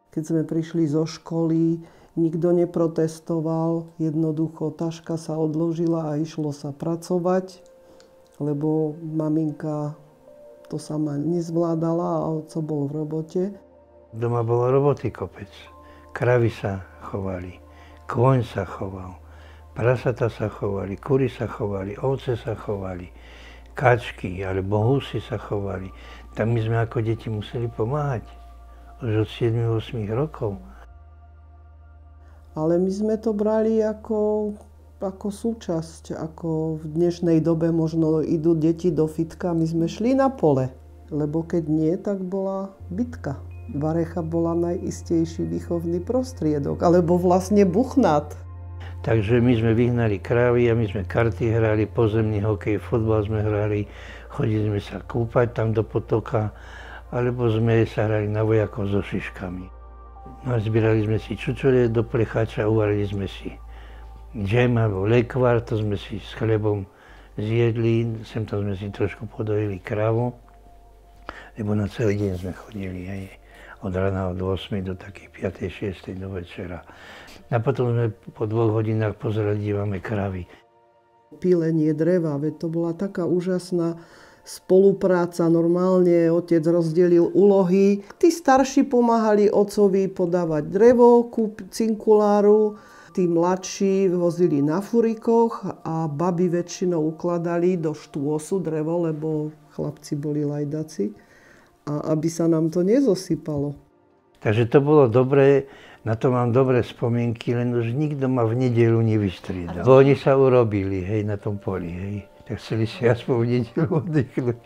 Keď sme prišli zo školy, nikto neprotestoval, jednoducho taška sa odložila a išlo sa pracovať, lebo maminka to sama nezvládala a otco bol v robote. Doma bolo roboty kopec. Kravy sa chovali, kôň sa choval, prasata sa chovali, kury sa chovali, ovce sa chovali, kačky alebo husy sa chovali. Tam my sme ako deti museli pomáhať. Už od 7-8 rokov. Ale my sme to brali ako súčasť, ako v dnešnej dobe možno idú deti do fitka, my sme šli na pole, lebo keď nie, tak bola bitka. Varecha bola najistejší výchovný prostriedok, alebo vlastne buchnát. Takže my sme vyhnali krávy a my sme karty hrali, pozemný hokej, fotbal sme hrali, chodili sme sa kúpať tam do potoka, alebo sme sa hrali na vojakov so šiškami. No a zbierali sme si čučorie do plechača, uvarili sme si džem alebo lekvár, to sme si s chlebom zjedli, sem tam sme si trošku podojili krávu, lebo na celý deň sme chodili, hej, od rána od 8 do takých 5. 6. do večera. A potom sme po 2 hodinách pozerali, dívame kravy. Pílenie dreva, veď to bola taká úžasná spolupráca, normálne otec rozdelil úlohy. Tí starší pomáhali otcovi podávať drevo, cinkuláru, tí mladší vozili na furikoch a baby väčšinou ukladali do štôsu drevo, lebo chlapci boli lajdaci, a aby sa nám to nezosypalo. Takže to bolo dobré, na to mám dobré spomienky, len už nikto ma v nedeľu nevystriedal. Bo oni sa urobili, hej, na tom poli, hej. Tak chceli si aspoň v nedeľu oddychnúť.